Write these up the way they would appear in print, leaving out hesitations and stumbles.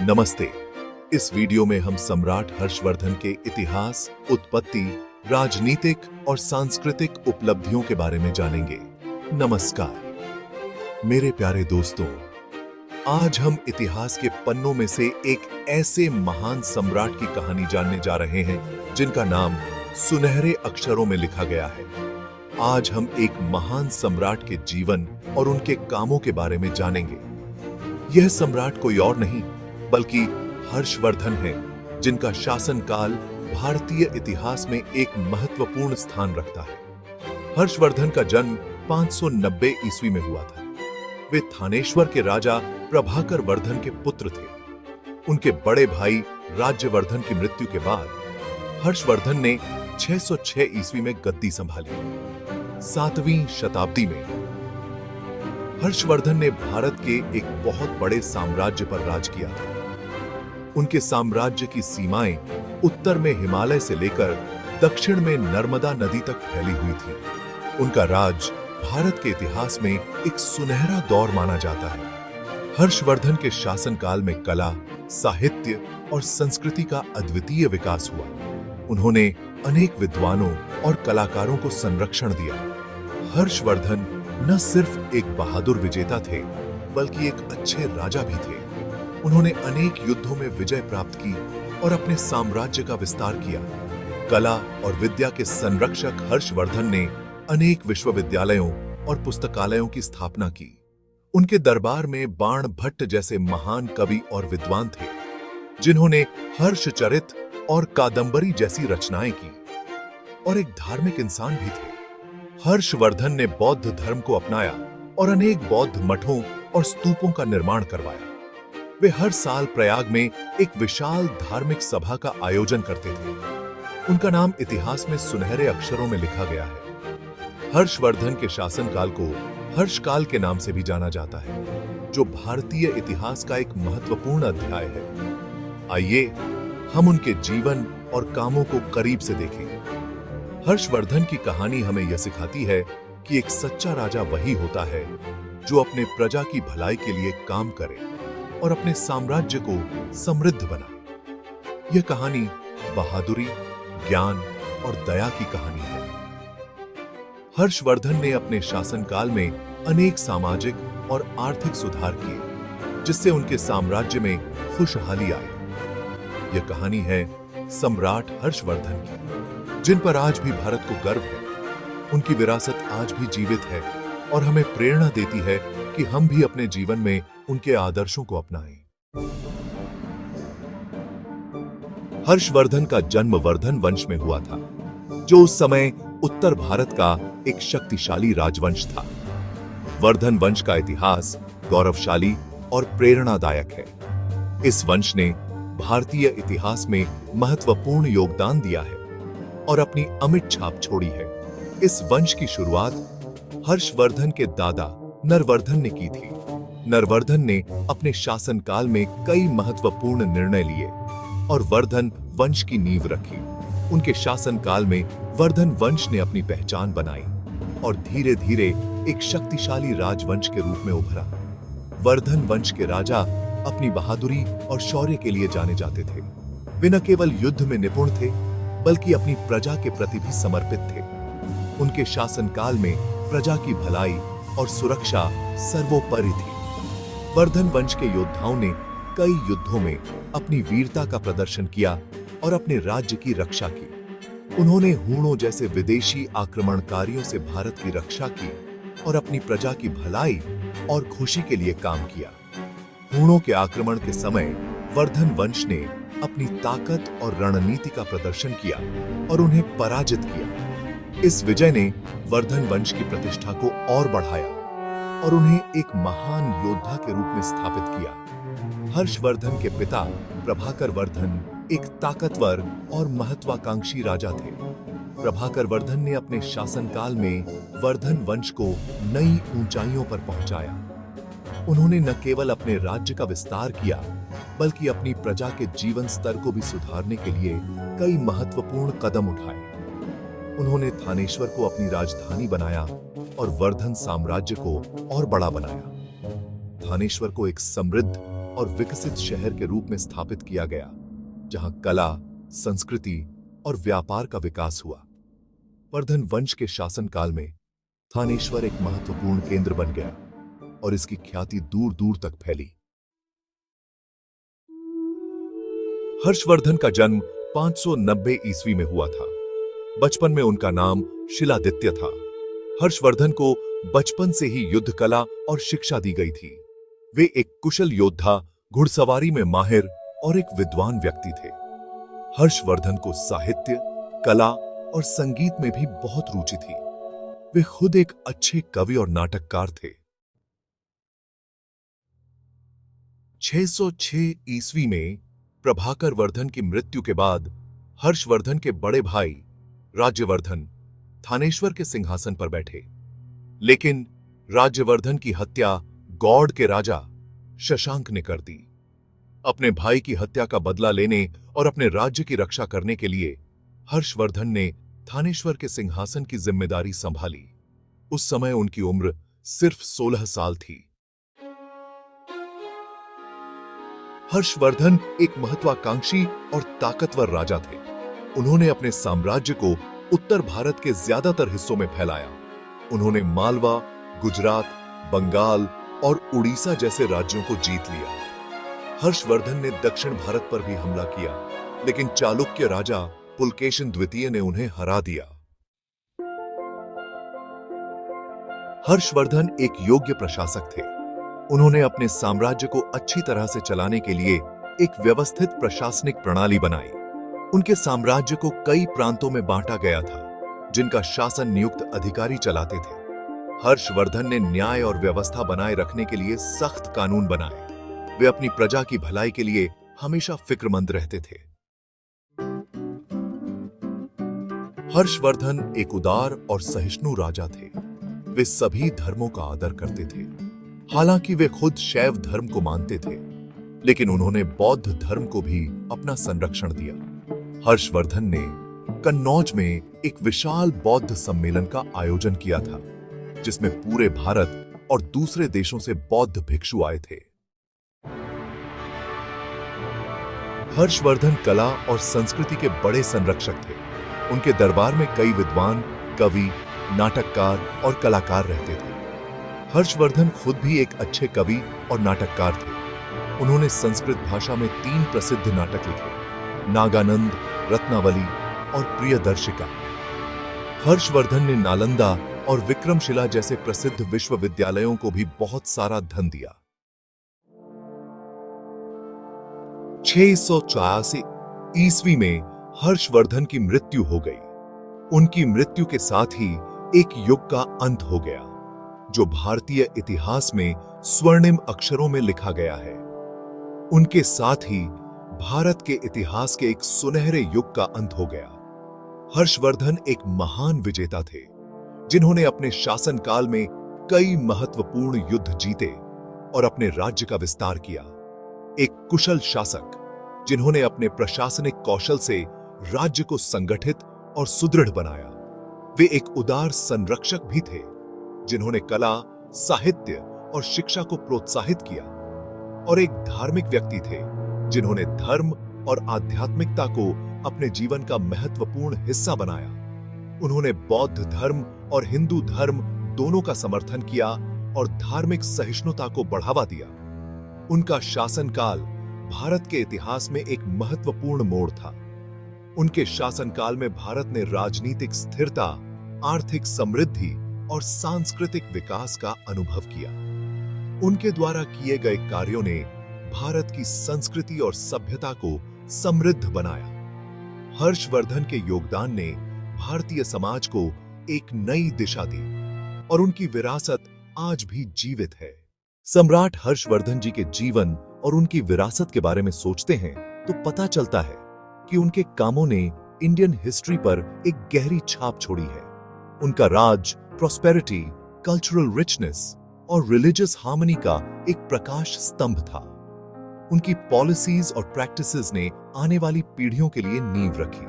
नमस्ते। इस वीडियो में हम सम्राट हर्षवर्धन के इतिहास, उत्पत्ति, राजनीतिक और सांस्कृतिक उपलब्धियों के बारे में जानेंगे। नमस्कार मेरे प्यारे दोस्तों, आज हम इतिहास के पन्नों में से एक ऐसे महान सम्राट की कहानी जानने जा रहे हैं जिनका नाम सुनहरे अक्षरों में लिखा गया है। आज हम एक महान सम्राट के जीवन और उनके कामों के बारे में जानेंगे। यह सम्राट कोई और नहीं बल्कि हर्षवर्धन है, जिनका शासनकाल भारतीय इतिहास में एक महत्वपूर्ण स्थान रखता है। हर्षवर्धन का जन्म 590 ईस्वी में हुआ था। वे थानेश्वर के राजा प्रभाकर वर्धन के पुत्र थे। उनके बड़े भाई राज्यवर्धन की मृत्यु के बाद हर्षवर्धन ने 606 ईस्वी में गद्दी संभाली। 7वीं शताब्दी में हर्षवर्धन ने भारत के एक बहुत बड़े साम्राज्य पर राज किया था। उनके साम्राज्य की सीमाएं उत्तर में हिमालय से लेकर दक्षिण में नर्मदा नदी तक फैली हुई थी। उनका राज भारत के इतिहास में एक सुनहरा दौर माना जाता है। हर्षवर्धन के शासनकाल में कला, साहित्य और संस्कृति का अद्वितीय विकास हुआ। उन्होंने अनेक विद्वानों और कलाकारों को संरक्षण दिया। हर्षवर्धन न सिर्फ एक बहादुर विजेता थे बल्कि एक अच्छे राजा भी थे। उन्होंने अनेक युद्धों में विजय प्राप्त की और अपने साम्राज्य का विस्तार किया। कला और विद्या के संरक्षक हर्षवर्धन ने अनेक विश्वविद्यालयों और पुस्तकालयों की स्थापना की। उनके दरबार में बाण भट्ट जैसे महान कवि और विद्वान थे, जिन्होंने हर्षचरित और कादंबरी जैसी रचनाएं की, और एक धार्मिक इंसान भी थे। हर्षवर्धन ने बौद्ध धर्म को अपनाया और अनेक बौद्ध मठों और स्तूपों का निर्माण करवाया। वे हर साल प्रयाग में एक विशाल धार्मिक सभा का आयोजन करते थे। उनका नाम इतिहास में सुनहरे अक्षरों में लिखा गया है। हर्षवर्धन के शासनकाल को हर्षकाल के नाम से भी जाना जाता है, जो भारतीय इतिहास का एक महत्वपूर्ण अध्याय है। आइए हम उनके जीवन और कामों को करीब से देखें। हर्षवर्धन की कहानी हमें यह सिखाती है कि एक सच्चा राजा वही होता है जो अपने प्रजा की भलाई के लिए काम करे और अपने साम्राज्य को समृद्ध बनाए। यह कहानी बहादुरी, ज्ञान और दया की कहानी है। हर्षवर्धन ने अपने शासनकाल में अनेक सामाजिक और आर्थिक सुधार किए, जिससे उनके साम्राज्य में खुशहाली आई। यह कहानी है सम्राट हर्षवर्धन की, जिन पर आज भी भारत को गर्व है। उनकी विरासत आज भी जीवित है और हमें प्रेरणा देती है कि हम भी अपने जीवन में उनके आदर्शों को अपनाएं। हर्षवर्धन का जन्म वर्धन वंश में हुआ था, जो उस समय उत्तर भारत का एक शक्तिशाली राजवंश था। वर्धन वंश का इतिहास गौरवशाली और प्रेरणादायक है। इस वंश ने भारतीय इतिहास में महत्वपूर्ण योगदान दिया है और अपनी अमिट छाप छोड़ी है। इस वंश की शुरुआत हर्षवर्धन के दादा नरवर्धन ने की थी। नरवर्धन ने अपने शासनकाल में कई महत्वपूर्ण निर्णय लिए और वर्धन वंश की नींव रखी। उनके शासनकाल में वर्धन वंश ने अपनी पहचान बनाई और धीरे धीरे एक शक्तिशाली राजवंश के रूप में उभरा। वर्धन वंश के राजा अपनी बहादुरी और शौर्य के लिए जाने जाते थे। वे न केवल युद्ध में निपुण थे बल्कि अपनी प्रजा के प्रति भी समर्पित थे। उनके शासनकाल में प्रजा की भलाई और सुरक्षा सर्वोपरि थी। वर्धन वंश के योद्धाओं ने कई युद्धों में अपनी वीरता का प्रदर्शन किया और अपने राज्य की रक्षा की। उन्होंने हूणों जैसे विदेशी आक्रमणकारियों से भारत की रक्षा की और अपनी प्रजा की भलाई और खुशी के लिए काम किया। हूणों के आक्रमण के समय वर्धन वंश ने अपनी ताकत और रणनीति का प्रदर्शन किया और उन्हें पराजित किया। इस विजय ने वर्धन वंश की प्रतिष्ठा को और बढ़ाया और उन्हें एक महान योद्धा के रूप में स्थापित किया। हर्षवर्धन के पिता प्रभाकर वर्धन एक ताकतवर और महत्वाकांक्षी राजा थे। प्रभाकर वर्धन ने अपने शासनकाल में वर्धन वंश को नई ऊंचाइयों पर पहुंचाया। उन्होंने न केवल अपने राज्य का विस्तार किया बल्कि अपनी प्रजा के जीवन स्तर को भी सुधारने के लिए कई महत्वपूर्ण कदम उठाए। उन्होंने थानेश्वर को अपनी राजधानी बनाया और वर्धन साम्राज्य को और बड़ा बनाया। थानेश्वर को एक समृद्ध और विकसित शहर के रूप में स्थापित किया गया, जहां कला, संस्कृति और व्यापार का विकास हुआ। वर्धन वंश के शासनकाल में थानेश्वर एक महत्वपूर्ण केंद्र बन गया और इसकी ख्याति दूर दूर तक फैली। हर्षवर्धन का जन्म 590 ईस्वी में हुआ था। बचपन में उनका नाम शिलादित्य था। हर्षवर्धन को बचपन से ही युद्ध कला और शिक्षा दी गई थी। वे एक कुशल योद्धा, घुड़सवारी में माहिर और एक विद्वान व्यक्ति थे। हर्षवर्धन को साहित्य, कला और संगीत में भी बहुत रुचि थी। वे खुद एक अच्छे कवि और नाटककार थे। 606 ईस्वी में प्रभाकर वर्धन की मृत्यु के बाद हर्षवर्धन के बड़े भाई राज्यवर्धन थानेश्वर के सिंहासन पर बैठे। लेकिन राज्यवर्धन की हत्या गौड़ के राजा शशांक ने कर दी। अपने भाई की हत्या का बदला लेने और अपने राज्य की रक्षा करने के लिए हर्षवर्धन ने थानेश्वर के सिंहासन की जिम्मेदारी संभाली। उस समय उनकी उम्र सिर्फ 16 साल थी। हर्षवर्धन एक महत्वाकांक्षी और ताकतवर राजा थे। उन्होंने अपने साम्राज्य को उत्तर भारत के ज्यादातर हिस्सों में फैलाया। उन्होंने मालवा, गुजरात, बंगाल और उड़ीसा जैसे राज्यों को जीत लिया। हर्षवर्धन ने दक्षिण भारत पर भी हमला किया, लेकिन चालुक्य राजा पुलकेशिन द्वितीय ने उन्हें हरा दिया। हर्षवर्धन एक योग्य प्रशासक थे। उन्होंने अपने साम्राज्य को अच्छी तरह से चलाने के लिए एक व्यवस्थित प्रशासनिक प्रणाली बनाई। उनके साम्राज्य को कई प्रांतों में बांटा गया था, जिनका शासन नियुक्त अधिकारी चलाते थे। हर्षवर्धन ने न्याय और व्यवस्था बनाए रखने के लिए सख्त कानून बनाए। वे अपनी प्रजा की भलाई के लिए हमेशा फिक्रमंद रहते थे। हर्षवर्धन एक उदार और सहिष्णु राजा थे। वे सभी धर्मों का आदर करते थे। हालांकि वे खुद शैव धर्म को मानते थे, लेकिन उन्होंने बौद्ध धर्म को भी अपना संरक्षण दिया। हर्षवर्धन ने कन्नौज में एक विशाल बौद्ध सम्मेलन का आयोजन किया था, जिसमें पूरे भारत और दूसरे देशों से बौद्ध भिक्षु आए थे। हर्षवर्धन कला और संस्कृति के बड़े संरक्षक थे। उनके दरबार में कई विद्वान, कवि, नाटककार और कलाकार रहते थे। हर्षवर्धन खुद भी एक अच्छे कवि और नाटककार थे। उन्होंने संस्कृत भाषा में 3 प्रसिद्ध नाटक लिखे, नागानंद, रत्नावली और प्रियदर्शिका। हर्षवर्धन ने नालंदा और विक्रमशिला जैसे प्रसिद्ध विश्वविद्यालयों को भी बहुत सारा धन दिया। 684 ईस्वी में हर्षवर्धन की मृत्यु हो गई। उनकी मृत्यु के साथ ही एक युग का अंत हो गया, जो भारतीय इतिहास में स्वर्णिम अक्षरों में लिखा गया है। उनके साथ ही भारत के इतिहास के एक सुनहरे युग का अंत हो गया। हर्षवर्धन एक महान विजेता थे, जिन्होंने अपने शासनकाल में कई महत्वपूर्ण युद्ध जीते और अपने राज्य का विस्तार किया। एक कुशल शासक, जिन्होंने अपने प्रशासनिक कौशल से राज्य को संगठित और सुदृढ़ बनाया। वे एक उदार संरक्षक भी थे, जिन्होंने कला, साहित्य और शिक्षा को प्रोत्साहित किया, और एक धार्मिक व्यक्ति थे, जिन्होंने धर्म और आध्यात्मिकता को अपने जीवन का महत्वपूर्ण हिस्सा बनाया। उन्होंने बौद्ध धर्म और हिंदू धर्म दोनों का समर्थन किया और धार्मिक सहिष्णुता को बढ़ावा दिया। उनका शासनकाल भारत के इतिहास में एक महत्वपूर्ण मोड़ था। उनके शासनकाल में भारत ने राजनीतिक स्थिरता, आर्थिक समृद्धि और सांस्कृतिक विकास का अनुभव किया। उनके द्वारा किए गए कार्यों ने भारत की संस्कृति और सभ्यता को समृद्ध बनाया। हर्षवर्धन के योगदान ने भारतीय समाज को एक नई दिशा दी और उनकी विरासत आज भी जीवित है। सम्राट हर्षवर्धन जी के जीवन और उनकी विरासत के बारे में सोचते हैं तो पता चलता है कि उनके कामों ने इंडियन हिस्ट्री पर एक गहरी छाप छोड़ी है। उनका राज प्रॉस्पेरिटी, कल्चरल रिचनेस और रिलीजियस हार्मनी का एक प्रकाश स्तंभ था। उनकी पॉलिसीज और प्रैक्टिसेस ने आने वाली पीढ़ियों के लिए नींव रखी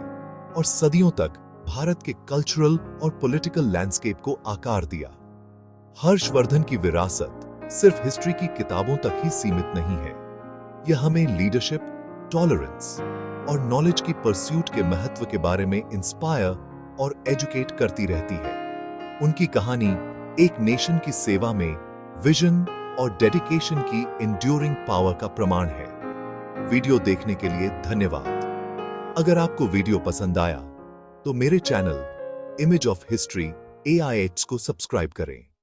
और सदियों तक भारत के कल्चरल और पॉलिटिकल लैंडस्केप को आकार दिया। हर्षवर्धन की विरासत सिर्फ हिस्ट्री की किताबों तक ही सीमित नहीं है। यह हमें लीडरशिप, टॉलरेंस और नॉलेज की परस्यूट के महत्व के बारे में इंस्पायर और एजुकेट करती रहती है। उनकी कहानी एक नेशन की सेवा में विजन और डेडिकेशन की इंड्यूरिंग पावर का प्रमाण है। वीडियो देखने के लिए धन्यवाद। अगर आपको वीडियो पसंद आया तो मेरे channel image of history AIH को सब्सक्राइब करें।